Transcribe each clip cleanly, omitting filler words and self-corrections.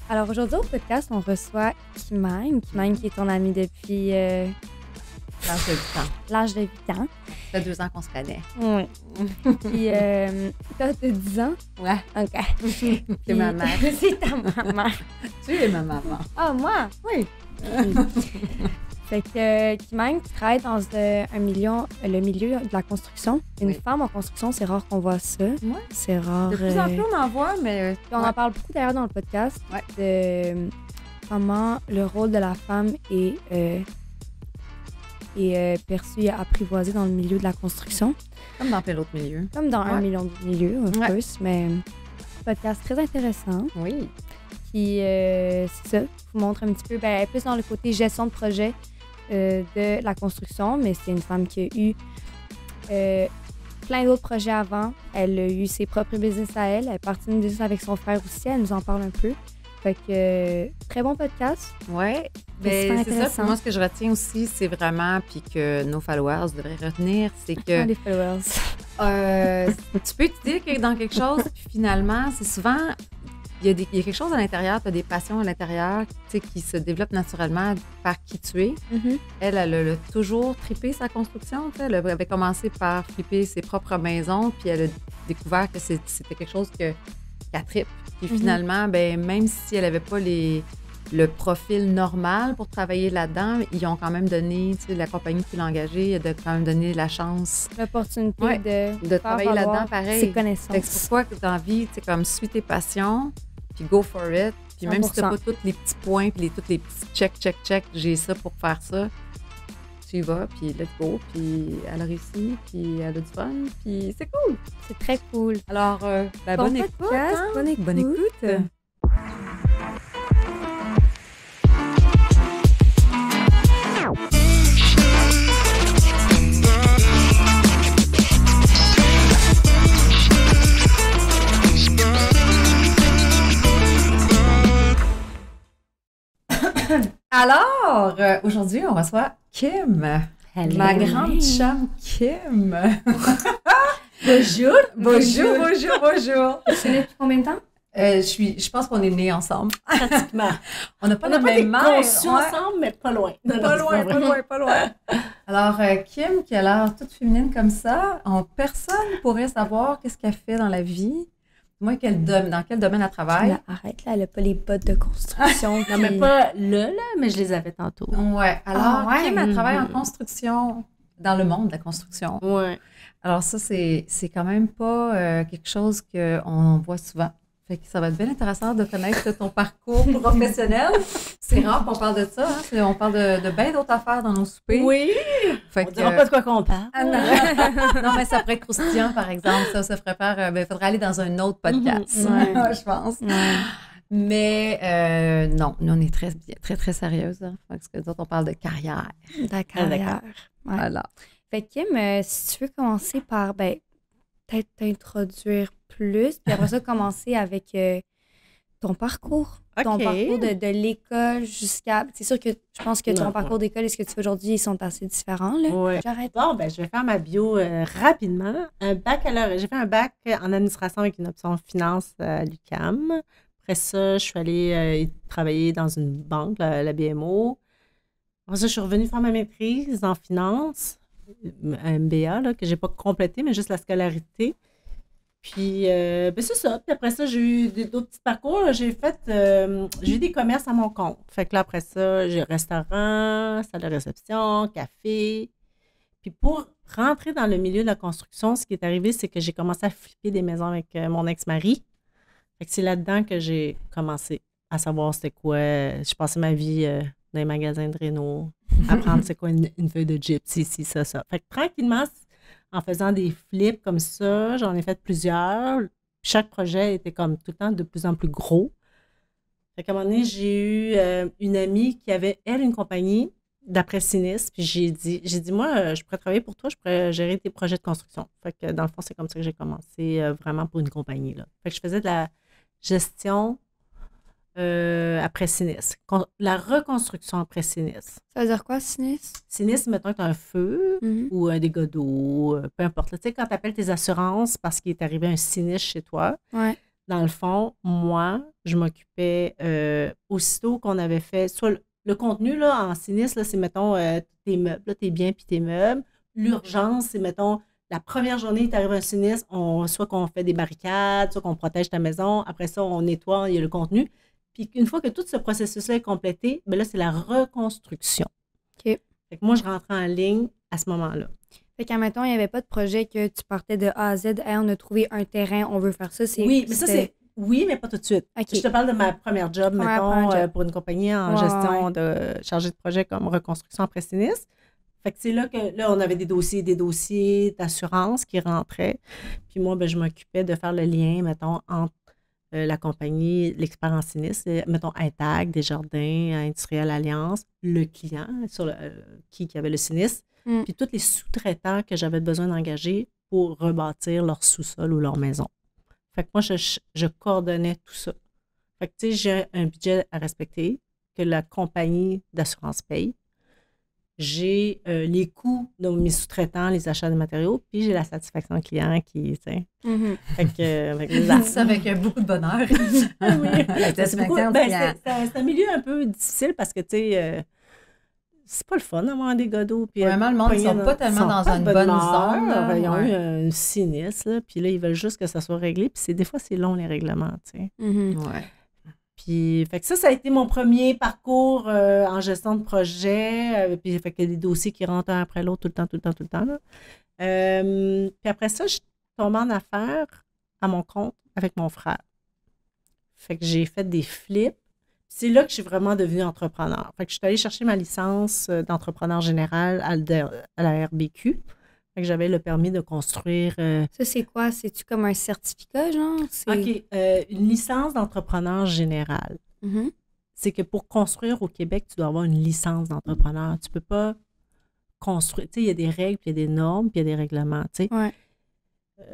Alors aujourd'hui au podcast, on reçoit Kimane qui est ton amie depuis L'âge de 8 ans. l'âge de 8 ans. Ça fait 2 ans qu'on se connaît. Oui. Puis toi, t'as 10 ans? Ouais. OK. C'est ma mère. C'est ta maman. Tu es ma maman. Ah, moi? Oui. Fait que Kimane, tu travailles dans le milieu de la construction. Une Oui. femme en construction, c'est rare qu'on voit ça. Ouais. C'est rare. De plus en plus, on en voit, mais... Puis on en parle beaucoup d'ailleurs dans le podcast Ouais. de comment le rôle de la femme est perçu et apprivoisé dans le milieu de la construction, Comme dans plein d'autres milieux. comme dans un Ouais. million de milieux, of Ouais. course, mais podcast très intéressant. Oui. Puis c'est ça, je vous montre un petit peu, plus dans le côté gestion de projet de la construction, mais c'est une femme qui a eu plein d'autres projets avant. Elle a eu ses propres business à elle. Elle est partie d'une business avec son frère aussi. Elle nous en parle un peu. Fait que très bon podcast. Ouais. C'est Ben, super c'est ça. intéressant. Puis moi, ce que je retiens aussi, c'est vraiment, puis que nos followers devraient retenir, c'est que Les followers. tu peux étudier dans quelque chose, puis finalement, c'est souvent... Il y a quelque chose à l'intérieur, tu as des passions à l'intérieur, tu sais, qui se développent naturellement par qui tu es. Mhm. Elle a toujours trippé sa construction. Tu sais. Elle avait commencé par flipper ses propres maisons, puis elle a découvert que c'était quelque chose qu'elle trippe. Puis Mhm. finalement, ben, même si elle n'avait pas le profil normal pour travailler là-dedans, ils ont quand même donné, tu sais, la compagnie qui l'a engagée, elle a quand même donné la chance L'opportunité Ouais, de de faire travailler valoir là-dedans pareil. ses Fait que connaissances. c'est pourquoi que dans la vie, tu sais, comme suis tes passions, puis go for it. Puis même si tu n'as 100%. pas tous les petits points, puis tous les petits check, j'ai ça pour faire ça, tu y vas, puis let's go. Puis elle a réussi, puis elle a du fun, puis c'est cool. C'est très cool. Alors, Bon bonne écoute. podcast, Hein? bonne écoute. Bonne écoute. Alors, aujourd'hui, on reçoit Kim, Hello. ma grande chum Kim. Bonjour. Bonjour. Tu es depuis combien de temps? Je pense qu'on est nés ensemble. Pratiquement. On n'a pas On la n'a pas été même mère. conçus ouais. ensemble, mais pas loin. Non, non, Pas c'est loin, vrai. pas loin. Alors, Kim, qui a l'air toute féminine comme ça, personne ne pourrait savoir qu'est-ce qu'elle fait dans la vie. Moi, dans quel domaine elle travaille. Là, arrête, là, elle n'a pas les bottes de construction. Non, mais pas là, mais je les avais tantôt. Ouais. Alors, Ah, ouais. Kim, elle travaille en Mhm. construction, dans le monde de la construction. Ouais. Alors ça, c'est quand même pas quelque chose qu'on voit souvent. Fait que ça va être bien intéressant de connaître ton parcours professionnel. C'est rare qu'on parle de ça. Hein? On parle de bien d'autres affaires dans nos soupers. Oui. Fait On que, dira pas de quoi qu'on parle. Ah, non. Non, mais ça pourrait être croustillant, par exemple. Ça ferait faire... il faudrait aller dans un autre podcast, Mhm. Ouais. je pense. Ouais. Mais non, nous, on est très, très sérieuses. Hein? Parce que nous autres, on parle de carrière. Ta carrière. Ouais. Voilà. Fait que Kim, si tu veux commencer par peut-être t'introduire plus, puis après ça, commencer avec ton parcours. Ton OK. parcours de l'école jusqu'à. C'est sûr que je pense que ton Non, parcours d'école et ce que tu fais aujourd'hui, ils sont assez différents. Là. Ouais. J'arrête. Bon, ben, je vais faire ma bio rapidement. Un baccalauréat. J'ai fait un bac en administration avec une option finance à l'UQAM. Après ça, je suis allée travailler dans une banque, la BMO. Après ça, je suis revenue faire ma maîtrise en finance, un MBA, là, que je n'ai pas complété, mais juste la scolarité. Puis, ben c'est ça. Puis après ça, j'ai eu d'autres petits parcours. Là. J'ai eu des commerces à mon compte. Fait que là, après ça, j'ai restaurant, salle de réception, café. Puis pour rentrer dans le milieu de la construction, ce qui est arrivé, c'est que j'ai commencé à flipper des maisons avec mon ex-mari. Fait que c'est là-dedans que j'ai commencé à savoir c'était quoi. Je passais ma vie dans les magasins de réno, apprendre c'est quoi une feuille de gypsy, ci, ça. Fait que tranquillement, en faisant des flips comme ça, j'en ai fait plusieurs. Chaque projet était comme tout le temps de plus en plus gros. Fait qu'à un moment donné, j'ai eu une amie qui avait, elle, une compagnie d'après-sinistre. Puis j'ai dit, moi, je pourrais travailler pour toi, je pourrais gérer tes projets de construction. Fait que dans le fond, c'est comme ça que j'ai commencé vraiment pour une compagnie, là. Fait que je faisais de la gestion après sinistre. La reconstruction après sinistre. Ça veut dire quoi, sinistre? Sinistre, mettons que tu as un feu ou un dégât d'eau, peu importe. Tu sais, quand tu appelles tes assurances parce qu'il est arrivé un sinistre chez toi, Ouais. dans le fond, moi, je m'occupais aussitôt qu'on avait fait, soit le contenu là, en sinistre, là, c'est, mettons, tes meubles, là, tes biens puis tes meubles. L'urgence, c'est, mettons, la première journée, tu arrives un sinistre, soit qu'on fait des barricades, soit qu'on protège ta maison. Après ça, on nettoie, il y a le contenu. Puis une fois que tout ce processus-là est complété, bien là, c'est la reconstruction. OK. Fait que moi, je rentrais en ligne à ce moment-là. Fait qu'admettons, il n'y avait pas de projet que tu partais de A à Z. Hey, on a trouvé un terrain, on veut faire ça. Oui, mais ça, c'est... Oui, mais pas tout de suite. OK. Je te parle de ma première job, mettons, pour une compagnie en gestion de chargé de projet comme reconstruction après sinistre. Fait que c'est là que, là, on avait des dossiers d'assurance qui rentraient. Puis moi, ben, je m'occupais de faire le lien, mettons, entre la compagnie, l'expert en sinistre, mettons, Intag, Desjardins, Industriel Alliance, le client qui avait le sinistre, puis tous les sous-traitants que j'avais besoin d'engager pour rebâtir leur sous-sol ou leur maison. Fait que moi, je coordonnais tout ça. Fait que, tu sais, j'ai un budget à respecter que la compagnie d'assurance paye. J'ai les coûts de mes sous-traitants, les achats de matériaux, puis j'ai la satisfaction client qui, tu sais. Fait que, avec ça avec beaucoup de bonheur. Oui. C'est un milieu un peu difficile parce que, tu sais, c'est pas le fun d'avoir des godots. Vraiment, le monde, ils sont pas tellement dans une bonne zone. Ils ont eu un sinistre, là, puis là, ils veulent juste que ça soit réglé. Puis des fois, c'est long, les règlements, tu sais. Ouais. Puis, fait que ça a été mon premier parcours en gestion de projet. Puis, fait que des dossiers qui rentrent un après l'autre tout le temps. Là. Puis après ça, je suis tombée en affaires à mon compte avec mon frère. Fait que j'ai fait des flips. C'est là que je suis vraiment devenue entrepreneur. Fait que je suis allée chercher ma licence d'entrepreneur général à la RBQ. Fait que j'avais le permis de construire. Ça, c'est quoi? C'est-tu comme un certificat, genre? OK. Une licence d'entrepreneur général. C'est que pour construire au Québec, tu dois avoir une licence d'entrepreneur. Tu ne peux pas construire. Tu sais, il y a des règles, puis il y a des normes, puis il y a des règlements. Tu sais. Ouais.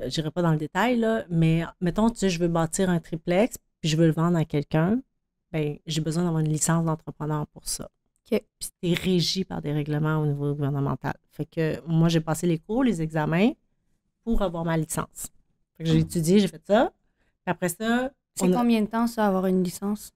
Je n'irai pas dans le détail, là, mais mettons, tu sais, je veux bâtir un triplex, puis je veux le vendre à quelqu'un. Bien, j'ai besoin d'avoir une licence d'entrepreneur pour ça. OK. Puis c'est régi par des règlements au niveau gouvernemental. Fait que moi, j'ai passé les cours, les examens pour avoir ma licence. Fait que j'ai étudié, j'ai fait ça. Puis après ça... C'est combien de temps, ça, avoir une licence?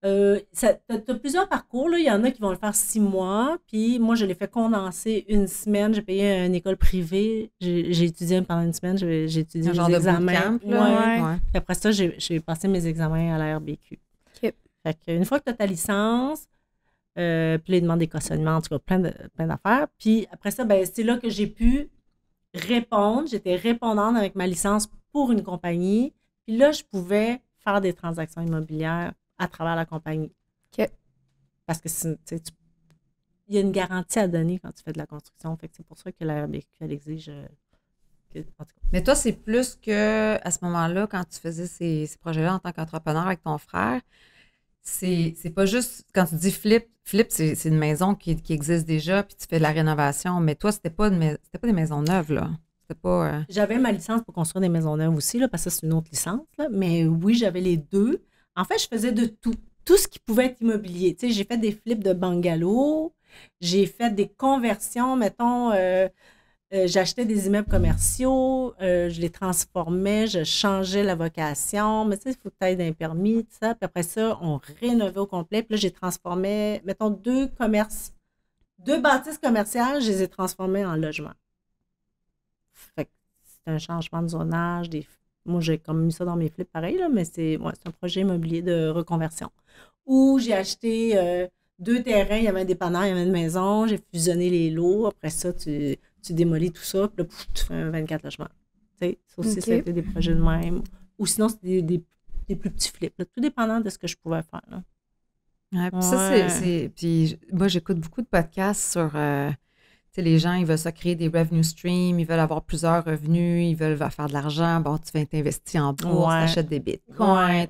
T'as plusieurs parcours. Là. Il y en a qui vont le faire 6 mois. Puis moi, je l'ai fait condenser une semaine. J'ai payé une école privée. J'ai étudié pendant une semaine. J'ai étudié les examens. Puis après ça, j'ai passé mes examens à la RBQ. OK. Fait qu'une fois que tu as ta licence, puis là, ils demandent des cautionnements, en tout cas, plein d'affaires. Puis après ça, ben, c'est là que j'ai pu répondre. J'étais répondante avec ma licence pour une compagnie. Puis là, je pouvais faire des transactions immobilières à travers la compagnie. OK. Parce que il y a une garantie à donner quand tu fais de la construction. Fait que c'est pour ça que la RBQ, elle exige... en tout cas. Mais toi, c'est plus que à ce moment-là, quand tu faisais ces projets-là en tant qu'entrepreneur avec ton frère, c'est pas juste, quand tu dis flip, c'est une maison qui existe déjà, puis tu fais de la rénovation, mais toi, c'était pas des maisons neuves, là. C'était pas... J'avais ma licence pour construire des maisons neuves aussi, là, parce que c'est une autre licence, là, mais oui, j'avais les deux. En fait, je faisais de tout. Tout ce qui pouvait être immobilier. Tu sais, j'ai fait des flips de bungalows, j'ai fait des conversions, mettons... j'achetais des immeubles commerciaux, je les transformais, je changeais la vocation, mais tu sais, il faut que tu aies un permis, tout ça. Puis après ça, on rénovait au complet. Puis là, j'ai transformé, mettons, deux bâtisses commerciales, je les ai transformées en logements. Fait que c'est un changement de zonage. Moi, j'ai comme mis ça dans mes flips pareil, là, mais c'est un projet immobilier de reconversion. Où j'ai acheté 2 terrains, il y avait un dépanneur, il y avait une maison, j'ai fusionné les lots. Après ça, tu démolis tout ça, puis là, tu fais un 24 logements. Tu sais, ça aussi, ça a été des projets de même. Ou sinon, c'est des plus petits flips. Là, tout dépendant de ce que je pouvais faire. Là. Ouais, puis ça, puis moi, j'écoute beaucoup de podcasts sur... tu sais, les gens, ils veulent se créer des revenue streams, ils veulent avoir plusieurs revenus, ils veulent faire de l'argent. Bon, tu vas t'investir en bourse, tu achètes des bitcoins.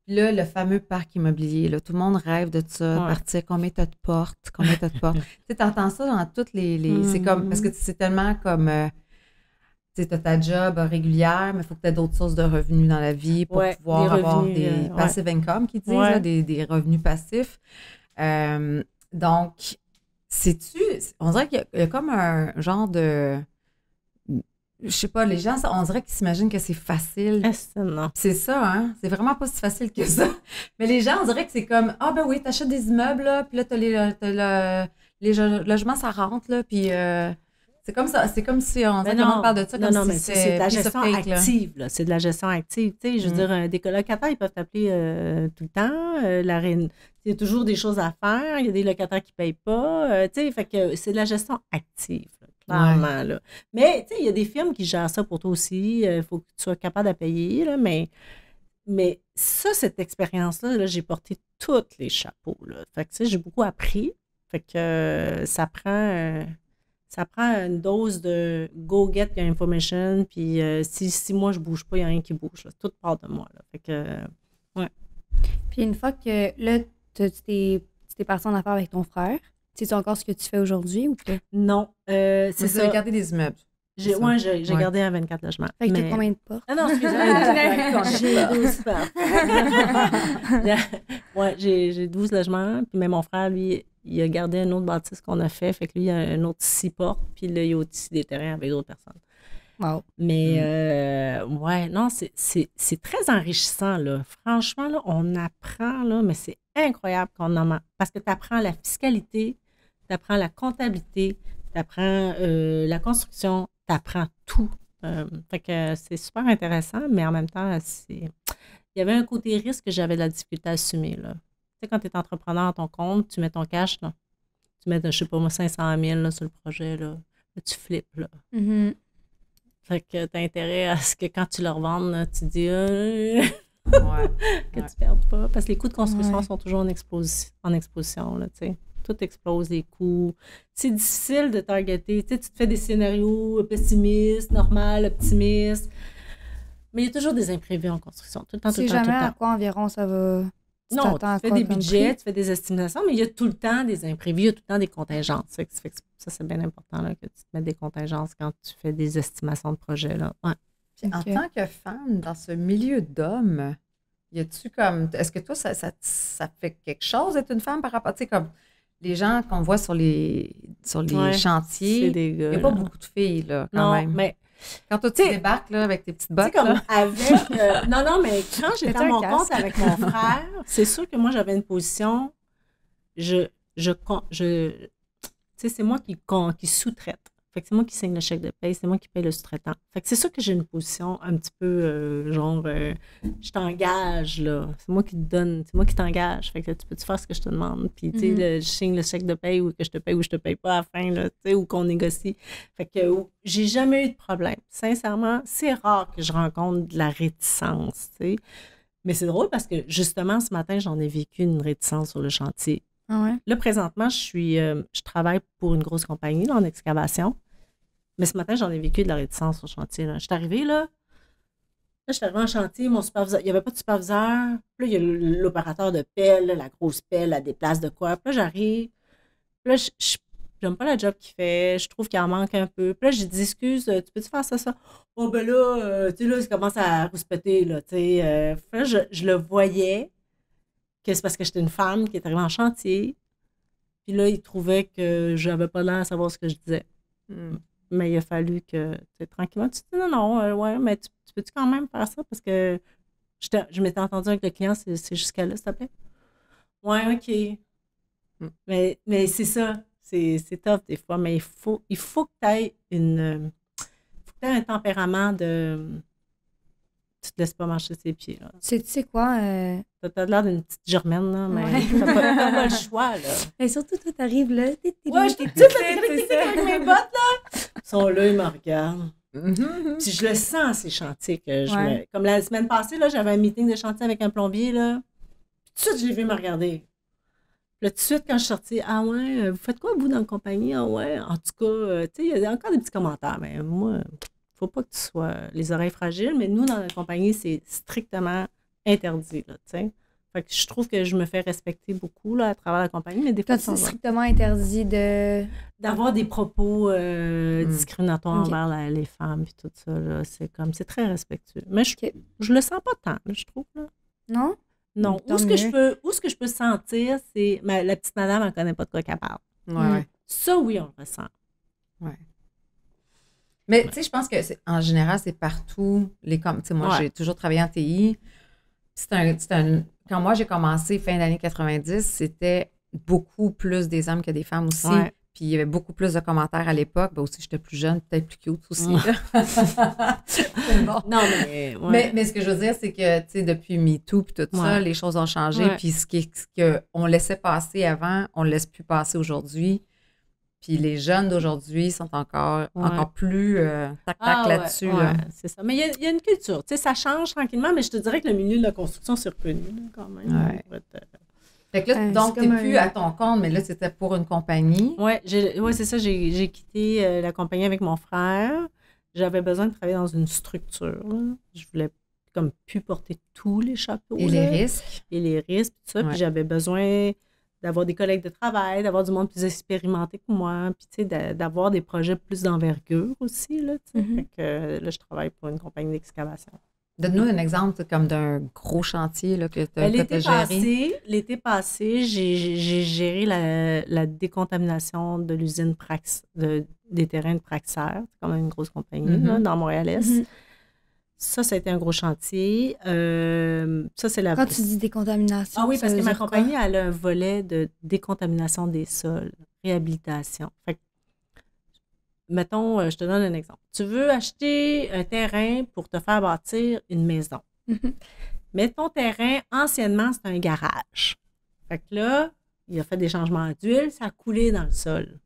Puis là, le fameux parc immobilier, là, tout le monde rêve de ça, de partir, combien tu as de portes. Tu sais, t'entends ça dans toutes les... C'est comme... Parce que c'est tellement comme... tu sais, t'as ta job régulière, mais il faut que tu aies d'autres sources de revenus dans la vie pour pouvoir avoir des passive income, qui disent, là, des revenus passifs. Donc, on dirait qu'il y a comme un genre de... je sais pas, les gens, on dirait qu'ils s'imaginent que c'est facile. Non. C'est ça, hein? C'est vraiment pas si facile que ça. Mais les gens, on dirait que c'est comme, ah ben oui, t'achètes des immeubles, là, puis là, les logements, ça rentre, là, puis c'est comme ça. C'est comme si on dirait qu'on parle de ça comme mais si c'est de la piece of gestion cake, là. active, là. C'est de la gestion active. Tu sais, je veux dire, des colocataires, ils peuvent t'appeler tout le temps. Il y a toujours des choses à faire. Il y a des locataires qui ne payent pas. Tu sais, fait que c'est de la gestion active, là, clairement, là. Mais, tu sais, il y a des firmes qui gèrent ça pour toi aussi. Il faut que tu sois capable de payer, là, mais ça, cette expérience-là, là, j'ai porté tous les chapeaux, là. Fait que, tu sais, j'ai beaucoup appris. Fait que ça prend une dose de go get your information, puis si moi je bouge pas, il n'y a rien qui bouge, là. Tout part de moi, là. Fait que, ouais. Puis une fois que là, tu t'es parti en affaires avec ton frère, sais-tu encore ce que tu fais aujourd'hui ou pas? Non, c'est ça. Vous avez gardé des immeubles. J'ai gardé un 24 logements. Fait que t'as combien de portes? Ah non, excusez-moi. J'ai 12 portes. Ouais, j'ai 12 logements, puis mais mon frère, lui, il a gardé un autre bâtisse qu'on a fait. Fait que lui, il a un autre 6 portes. Puis là, il y a aussi des terrains avec d'autres personnes. Wow. Mais, ouais, non, c'est très enrichissant, là. Franchement, là, on apprend, là, mais c'est incroyable qu'on en... Parce que tu apprends la fiscalité, tu apprends la comptabilité, tu apprends la construction, tu apprends tout. Fait que c'est super intéressant, mais en même temps, il y avait un côté risque que j'avais de la difficulté à assumer, là. Tu sais, quand tu es entrepreneur à ton compte, tu mets ton cash, là. Tu mets, je sais pas moi, 500 000 là, sur le projet, là. Là, tu flippes, là. Mm-hmm. Fait que tu as intérêt à ce que quand tu le revendes, là, tu dis que tu perdes pas. Parce que les coûts de construction sont toujours en exposition, là, tu sais. Tout explose, les coûts. C'est difficile de targeter. Tu sais, tu te fais des scénarios pessimistes, normal, optimistes. Mais il y a toujours des imprévus en construction. Tout le temps, tout le temps, tout le temps. jamais à quoi environ ça va... Non, tu fais des budgets, tu fais des estimations, mais il y a tout le temps des imprévus, il y a tout le temps des contingences. Fait que ça, c'est bien important là, que tu te mettes des contingences quand tu fais des estimations de projet. Là. Ouais. Puis en tant que femme, dans ce milieu d'hommes, y a-tu comme. Est-ce que toi, ça fait quelque chose d'être une femme par rapport. Tu sais, comme les gens qu'on voit sur les chantiers, il n'y a pas beaucoup de filles, là, quand même. Mais. Quand toi, tu débarques là, avec tes petites bottes. Comme avec. Non, mais quand j'étais à mon compte avec mon frère, c'est sûr que moi, j'avais une position. Tu sais, c'est moi qui sous-traite. Fait que c'est moi qui signe le chèque de paye, c'est moi qui paye le sous-traitant. Fait que c'est sûr que j'ai une position un petit peu je t'engage, là. C'est moi qui te donne, c'est moi qui t'engage. Fait que tu peux-tu faire ce que je te demande? Puis, tu sais, je signe le chèque de paye ou que je te paye ou je te paye pas à la fin, là, tu sais, ou qu'on négocie. Fait que j'ai jamais eu de problème. Sincèrement, c'est rare que je rencontre de la réticence, tu sais. Mais c'est drôle parce que, justement, ce matin, j'en ai vécu une réticence sur le chantier. Ah ouais? Là, présentement, je travaille pour une grosse compagnie là, en excavation. Mais ce matin, j'en ai vécu de la réticence sur le chantier. Là. Je suis arrivée, là je suis arrivée en chantier, mon superviseur, il n'y avait pas de superviseur. Puis là, il y a l'opérateur de pelle, là, la grosse pelle, elle déplace de quoi. Puis là, j'arrive. Puis là, je n'aime pas le job qu'il fait. Je trouve qu'il en manque un peu. Puis là, j'ai dit, excuse, tu peux-tu faire ça? Oh, ben là, tu sais, là, ça commence à rouspéter, là, tu sais. Puis là, je le voyais que c'est parce que j'étais une femme qui est arrivée en chantier. Puis là, il trouvait que je n'avais pas l'air à savoir ce que je disais. Mais il a fallu que, tu sais, tranquillement, tu dis non, ouais, mais tu peux-tu quand même faire ça? Parce que je m'étais entendue avec le client, c'est jusqu'à là, s'il te plaît? Ouais, OK. Mais c'est ça, c'est tough des fois, mais il faut que tu aies un tempérament de... Tu te laisses pas marcher ses pieds, là. Tu sais quoi? T'as l'air d'une petite germaine, là, mais t'as pas le choix, là. Et surtout, toi, t'arrives là. Ouais, j'étais toute avec mes bottes, là. Ils sont là, ils me regardent. Puis je le sens, ces chantiers, que comme la semaine passée, là, j'avais un meeting de chantier avec un plombier, là. Puis tout de suite, je l'ai vu me regarder. Puis là, tout de suite, quand je suis sortie, ah ouais, vous faites quoi, vous, dans la compagnie? Ah ouais, en tout cas, tu sais, il y a encore des petits commentaires, mais moi... Faut pas que tu sois les oreilles fragiles, mais nous, dans la compagnie, c'est strictement interdit, là, tu sais. Fait que je trouve que je me fais respecter beaucoup, là, à travers la compagnie, mais des fois... C'est strictement interdit d'avoir des propos discriminatoires envers les femmes et tout ça, là. C'est très respectueux. Mais je le sens pas tant, là, je trouve, là. Non? Non. Où ce que je peux sentir, c'est... la petite madame, elle connaît pas de quoi qu'elle parle. Ouais. Ça, oui, on le ressent. Ouais. Mais tu sais, je pense que en général, c'est partout. Tu sais, moi, j'ai toujours travaillé en TI. Quand moi, j'ai commencé fin d'année 90, c'était beaucoup plus des hommes que des femmes aussi. Ouais. Puis il y avait beaucoup plus de commentaires à l'époque. Ben aussi, j'étais plus jeune, peut-être plus cute aussi. Bon. Non, mais... Mais ce que je veux dire, c'est que, tu sais, depuis MeToo puis tout ça, les choses ont changé. Puis ce qu'on laissait passer avant, on ne laisse plus passer aujourd'hui. Puis les jeunes d'aujourd'hui sont encore plus tac-tac là-dessus. Ouais, là. c'est ça. Mais il y a une culture. Tu sais, ça change tranquillement, mais je te dirais que le milieu de la construction s'est reconnu quand même. Ouais. Fait que là, donc, tu n'es plus à ton compte, mais là, c'était pour une compagnie. Oui, c'est ça. J'ai quitté la compagnie avec mon frère. J'avais besoin de travailler dans une structure. Là. Je voulais comme plus porter tous les chapeaux. Et les risques. Et les risques, tout ça. Ouais. Puis j'avais besoin d'avoir des collègues de travail, d'avoir du monde plus expérimenté que moi, puis tu sais, d'avoir des projets plus d'envergure aussi, là, tu sais. Fait que là, je travaille pour une compagnie d'excavation. Donne-nous un exemple comme d'un gros chantier là, que tu as géré. L'été passé, j'ai géré la décontamination de l'usine des terrains de Praxair. C'est quand même une grosse compagnie là, dans Montréal-Est. Ça a été un gros chantier. Ça, c'est Quand tu dis décontamination, ah oui, parce que ma compagnie, elle a un volet de décontamination des sols, réhabilitation. Fait que, mettons, je te donne un exemple. Tu veux acheter un terrain pour te faire bâtir une maison. Mais ton terrain, anciennement, c'est un garage. Fait que là, il a fait des changements d'huile, ça a coulé dans le sol.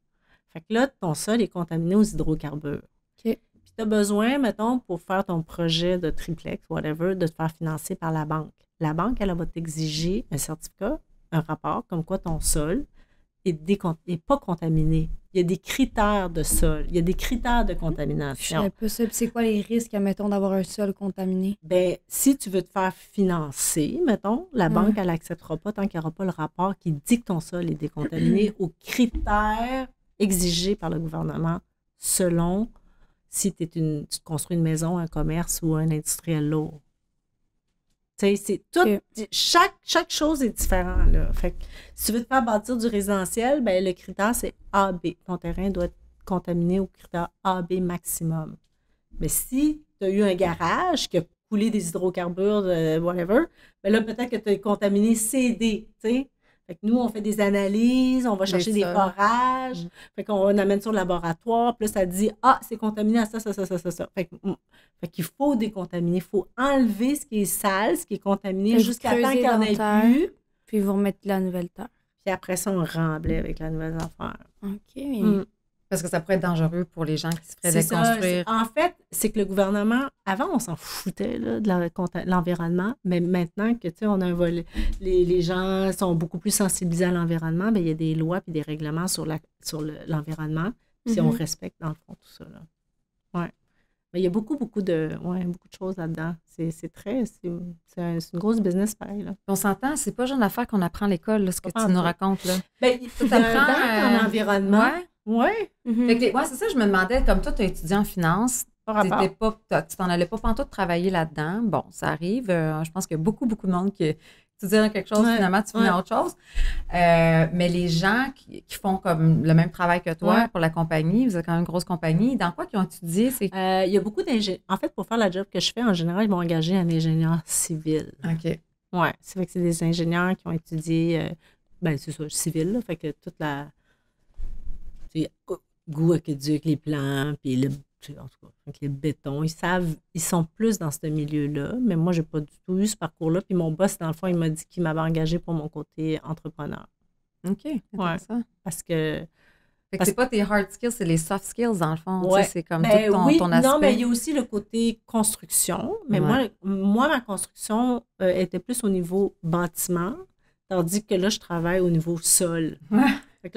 Fait que là, ton sol est contaminé aux hydrocarbures. OK. Tu as besoin, mettons, pour faire ton projet de triplex, whatever, de te faire financer par la banque. La banque, elle va t'exiger un certificat, un rapport, comme quoi ton sol est pas contaminé. Il y a des critères de sol, il y a des critères de contamination. Je sais pas ça. Puis c'est quoi les risques, mettons, d'avoir un sol contaminé? Bien, si tu veux te faire financer, mettons, la banque, elle n'acceptera pas tant qu'il n'y aura pas le rapport qui dit que ton sol est décontaminé aux critères exigés par le gouvernement selon si tu te construis une maison, un commerce ou un industriel lourd. Tu sais, c'est tout. Okay. Chaque chose est différente, là. Fait que si tu veux te faire bâtir du résidentiel, ben le critère, c'est AB. Ton terrain doit être contaminé au critère AB maximum. Mais si tu as eu un garage qui a coulé des hydrocarbures, whatever, ben là, peut-être que tu es contaminé CD, tu sais. Fait que nous, on fait des analyses, on va chercher des forages, fait qu'on amène sur le laboratoire, puis là, ça dit « Ah, c'est contaminé à ça. » Fait qu'il faut décontaminer, il faut enlever ce qui est sale, ce qui est contaminé, jusqu'à temps qu'il n'y en ait plus. Puis vous remettez la nouvelle terre. Puis après ça, on remblait avec la nouvelle affaire. OK. Parce que ça pourrait être dangereux pour les gens qui se feraient déconstruire. En fait, c'est que le gouvernement, avant, on s'en foutait là, de l'environnement, mais maintenant que, tu sais, on a un volet, les gens sont beaucoup plus sensibilisés à l'environnement, bien, il y a des lois et des règlements sur l'environnement, puis on respecte, dans le fond, tout ça, là. Ouais. Mais il y a beaucoup de choses là-dedans. C'est une grosse business, pareil, là. On s'entend, c'est pas le genre d'affaire qu'on apprend à l'école, là, ce que tu nous racontes, là. Bien, tu apprends en environnement. Ouais. Oui. C'est ça, je me demandais, comme toi, tu as étudié en finance, tu t'en allais pas pantoute travailler là-dedans. Bon, ça arrive. Je pense qu'il y a beaucoup de monde qui étudie quelque chose, finalement, tu finis à autre chose. Mais les gens qui font comme le même travail que toi pour la compagnie, vous êtes quand même une grosse compagnie, dans quoi qu'ils ont étudié? Il y a beaucoup d'ingénieurs. En fait, pour faire la job que je fais, en général, ils vont engager un ingénieur civil. OK. Oui, c'est vrai que c'est des ingénieurs qui ont étudié, c'est ça, civil, là, fait que toute la... goût aqueduc, les plans, puis en tout cas, avec les bétons, ils sont plus dans ce milieu-là, mais moi, j'ai pas du tout eu ce parcours-là, puis mon boss, dans le fond, il m'a dit qu'il m'avait engagé pour mon côté entrepreneur. OK, intéressant. Parce que... Fait que c'est pas tes hard skills, c'est les soft skills, dans le fond. Ouais. C'est comme tout ton aspect. Non, mais il y a aussi le côté construction, mais moi, ma construction était plus au niveau bâtiment, tandis que là, je travaille au niveau sol. Fait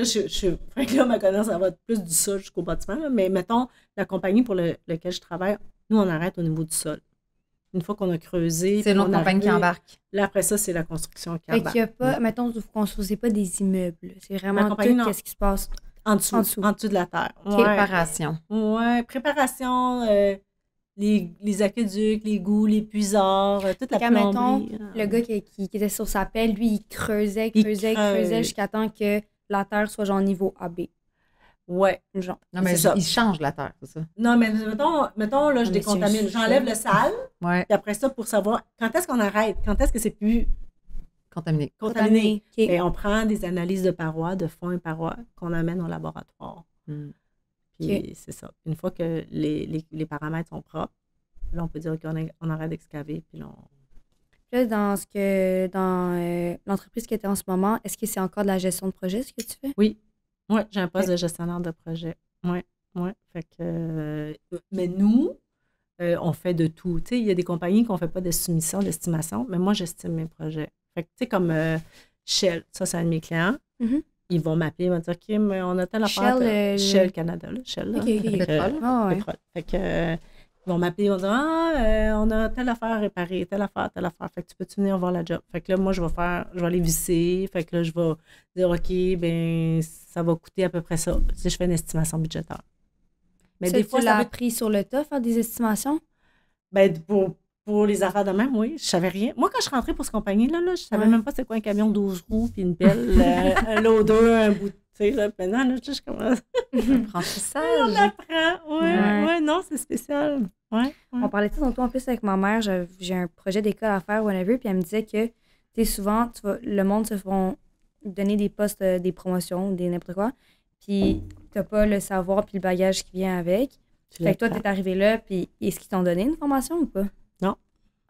que là, ma connaissance, ça va être plus du sol jusqu'au bâtiment. Là. Mais mettons, la compagnie pour laquelle je travaille, nous, on arrête au niveau du sol. Une fois qu'on a creusé. C'est l'autre compagnie qui embarque. Là, après ça, c'est la construction qui embarque. Fait qu'il n'y a pas, mettons, vous ne construisez pas des immeubles. C'est vraiment qu'est-ce qui se passe en dessous de la terre. Préparation. Oui, préparation, les aqueducs, les goûts, les puisards, toute la plomberie. Mettons, le gars qui était sur sa pelle, lui, il creusait jusqu'à temps que la terre soit genre niveau AB. Ouais. Genre. Non, mais C'est ça. ils changent la terre, c'est ça. Non, mais mettons là, je Mais décontamine. c'est J'enlève ça. le sale, Ouais, puis après ça, pour savoir quand est-ce qu'on arrête, quand est-ce que c'est plus contaminé. contaminé. OK. Et on prend des analyses de parois, de fond et parois, qu'on amène au laboratoire. Mm. Puis c'est ça. Une fois que les paramètres sont propres, là, on peut dire qu'on arrête d'excaver, puis là, Là, dans l'entreprise que tu es en ce moment, est-ce que c'est encore de la gestion de projet, ce que tu fais? Oui, j'ai un poste de gestionnaire de projet. Oui. Fait que, mais nous, on fait de tout. Tu sais, il y a des compagnies qui ne fait pas de soumission, d'estimation, mais moi, j'estime mes projets. Fait que, tu sais, comme Shell, ça, c'est un de mes clients. Mhm. Ils vont m'appeler, ils vont dire, OK, mais on a telle affaire. Shell Canada, là, Shell. Là. OK. Fait que, Pétrole. Ah, ouais. pétrole. Fait que, ils vont m'appeler, ils vont dire, on a telle affaire à réparer, telle affaire. Fait que tu peux-tu venir voir la job? Fait que là, moi, je vais aller visser. Fait que là, je vais dire, OK, ben ça va coûter à peu près ça. Tu sais, je fais une estimation budgétaire. Mais Ça, des fois, tu ça l'as va appris sur le tas, faire des estimations? ben, pour les affaires de même, oui, je savais rien. Moi, quand je suis rentrée pour cette compagnie-là, je savais Ouais. même pas c'est quoi un camion 12 roues, puis une pelle, un loader, un bout de... Tu sais, là, maintenant, là, je commence... On Apprentissage. apprend. Ouais. Ouais, non, c'est spécial. Ouais. On parlait de ça tantôt en plus avec ma mère. J'ai un projet d'école à faire, whatever, puis elle me disait que, tu sais, souvent, le monde se font donner des postes, des promotions, des n'importe quoi, puis t'as pas le savoir puis le bagage qui vient avec. Fait que toi, t'es arrivé là, puis est-ce qu'ils t'ont donné une formation ou pas? Non.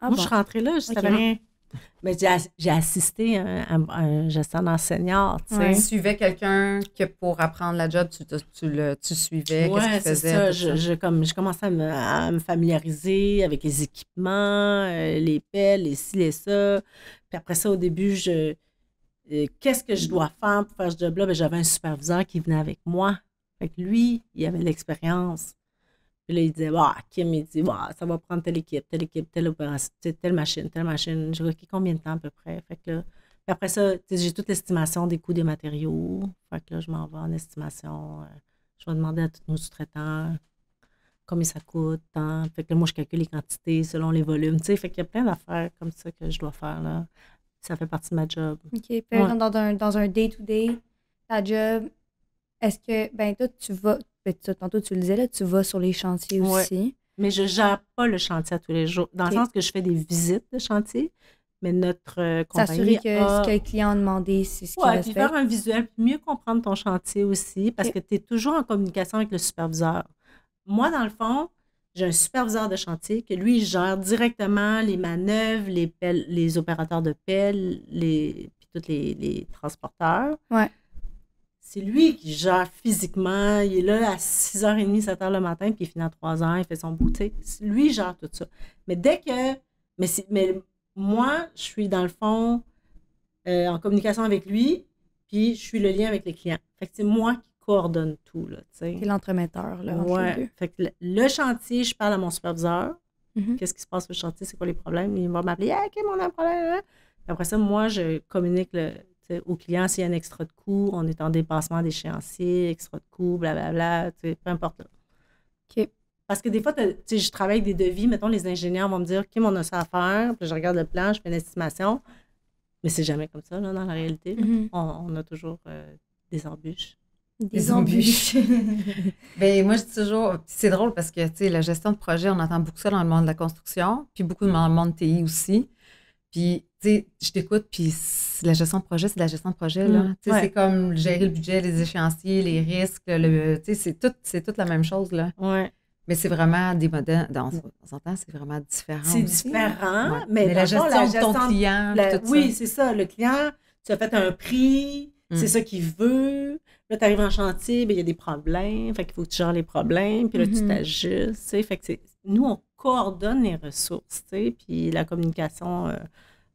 Ah Moi, bon. je suis rentrée là, je savais rien. Mais j'ai assisté à un gestionnaire senior, tu sais. Ouais. Tu suivais quelqu'un que pour apprendre la job, tu suivais, qu'est-ce Ouais, qu'il c'est faisait. ça. tout Je commençais à me familiariser avec les équipements, les pelles, les ci, les ça. Puis après ça, au début, qu'est-ce que je dois faire pour faire ce job-là? Ben, j'avais un superviseur qui venait avec moi. Fait que lui, il avait de l'expérience. Puis là, il disait, Kim, il dit, ça va prendre telle équipe, telle opération, telle machine. Je dis, OK, combien de temps à peu près? Fait que là, puis après ça, j'ai toute l'estimation des coûts des matériaux. Fait que là, je m'en vais en estimation. Je vais demander à tous nos sous-traitants combien ça coûte, tant. Fait que là, moi, je calcule les quantités selon les volumes. Tu sais, fait qu'il y a plein d'affaires comme ça que je dois faire, là. Ça fait partie de ma job. OK. Puis dans un day-to-day, ta job, est-ce que, ben toi, tu vas, tantôt tu le disais, là, tu vas sur les chantiers aussi. Mais je ne gère pas le chantier à tous les jours. Dans le sens que je fais des visites de chantier, mais notre compagnie S'assurer que ce que le client a demandé, c'est ce qu'il puis respecte. faire un visuel, puis mieux comprendre ton chantier aussi, parce que tu es toujours en communication avec le superviseur. Moi, dans le fond, j'ai un superviseur de chantier que lui, il gère directement les manœuvres, les pelles, les opérateurs de pelles, puis tous les transporteurs. Ouais. C'est lui qui gère physiquement. Il est là à 6h30, 7h le matin, puis il finit à 3h, il fait son bout. Lui, il gère tout ça. Mais dès que... Mais moi, je suis dans le fond en communication avec lui, puis je suis le lien avec les clients. Fait que c'est moi qui coordonne tout, là, tu sais. T'es l'entremetteur, là, entre les deux. Fait que le chantier, je parle à mon superviseur. Mhm. Qu'est-ce qui se passe sur le chantier? C'est quoi les problèmes? Il va m'appeler. OK, on a un problème. Puis après ça, moi, je communique au client s'il y a un extra de coût, on est en dépassement d'échéancier, extra de coût, blablabla, peu importe. Là. OK. Parce que des fois, je travaille avec des devis. Mettons, les ingénieurs vont me dire, OK, on a ça à faire. Puis je regarde le plan, je fais une estimation. Mais c'est jamais comme ça, là, dans la réalité. Mhm. On a toujours des embûches. Des embûches. Ben, moi, je dis toujours, c'est drôle parce que, tu sais, la gestion de projet, on entend beaucoup ça dans le monde de la construction, puis beaucoup dans le monde TI aussi. Puis, tu sais, je t'écoute, puis la gestion de projet, c'est de la gestion de projet, là. Tu sais, c'est comme gérer le budget, les échéanciers, les risques, tu sais, c'est toute la même chose, là. Ouais. Mais c'est vraiment des modèles, on s'entend, c'est vraiment différent. C'est aussi. différent, Ouais. mais la dans le gestion fond, de ton client, puis tout oui, ça. c'est ça. Le client, tu as fait un prix, c'est ça qu'il veut. Là, tu arrives en chantier, ben, il y a des problèmes. Fait qu'il faut que tu gères les problèmes, puis là, tu t'ajustes. Tu sais. Fait que nous, on coordonne les ressources, tu sais, puis la communication,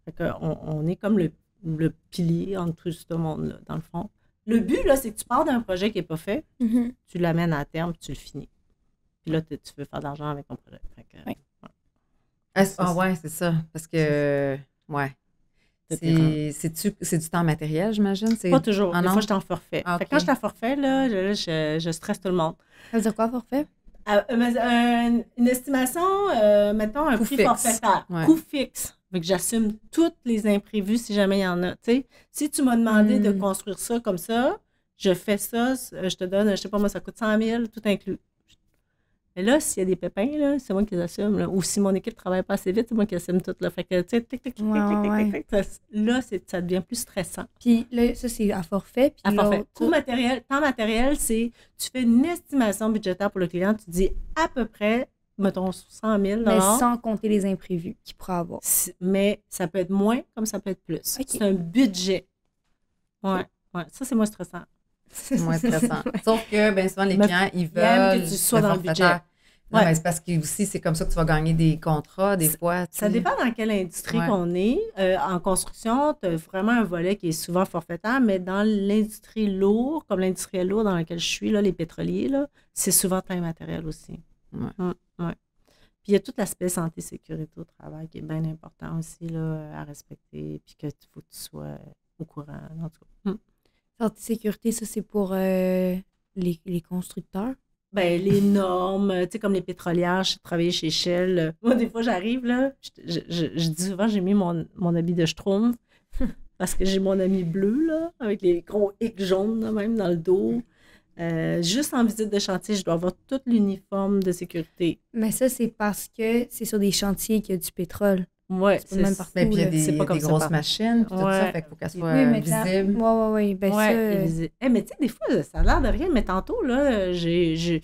fait que on est comme le pilier entre tout ce monde-là, dans le fond. Le but, là, c'est que tu pars d'un projet qui n'est pas fait, Mhm. tu l'amènes à terme, puis tu le finis. Puis là, tu veux faire de l'argent avec ton projet. Fait que, Ouais. Ouais, c'est ça. Parce que, ouais. C'est du temps matériel, j'imagine? Pas toujours. Ah, Des non? fois, je suis en forfait. Ah, Fait que ok. quand je suis en forfait, là, je stresse tout le monde. Ça veut dire quoi, forfait? Une estimation, mettons un Coût prix fixe. forfaitaire, Ouais. coût fixe. Fait que j'assume tous les imprévus si jamais il y en a. T'sais, si tu m'as demandé de construire ça comme ça, je fais ça, je te donne, je sais pas moi, ça coûte 100 000, tout inclus. Mais là, s'il y a des pépins, là, c'est moi qui les assume. Là. Ou si mon équipe ne travaille pas assez vite, c'est moi qui assume tout. Là. Fait que, tu sais, là, ça devient plus stressant. Puis là, ça, c'est à forfait. Puis à forfait. Temps matériel, c'est tu fais une estimation budgétaire pour le client, tu dis à peu près, mettons, 100 000 mais sans compter les imprévus qu'il pourra avoir. Mais ça peut être moins comme ça peut être plus. Okay. C'est un budget. Ouais. Ça, c'est moins stressant. C'est moins stressant. Sauf que, bien souvent, les clients, ils veulent que tu sois dans le budget. Non, mais c'est parce que aussi, c'est comme ça que tu vas gagner des contrats, des fois. Ça dépend dans quelle industrie qu'on est. En construction, tu as vraiment un volet qui est souvent forfaitaire, mais dans l'industrie lourde, comme l'industriel lourd dans laquelle je suis, là, les pétroliers, là, c'est souvent temps matériel aussi. Ouais. Puis il y a tout l'aspect santé-sécurité au travail qui est bien important aussi là, à respecter, puis qu'il faut que tu sois au courant. En tout cas. Santé-sécurité, ça, c'est pour les constructeurs? Ben, les normes, tu sais, comme les pétrolières, j'ai travaillé chez Shell. Moi, des fois, j'arrive, là, je dis souvent, j'ai mis mon habit de Schtroumpf parce que j'ai mon ami bleu, là, avec les gros X jaunes, là, même, dans le dos. Juste en visite de chantier, je dois avoir tout l'uniforme de sécurité. Mais ça, c'est parce que c'est sur des chantiers qu'il y a du pétrole. Oui, c'est même partout. Puis il y a des grosses machines, puis tout ça, fait qu'il faut qu'elle soit visible. Oui. Ben ça... mais tu sais, des fois, ça a l'air de rien, mais tantôt, là, tu sais,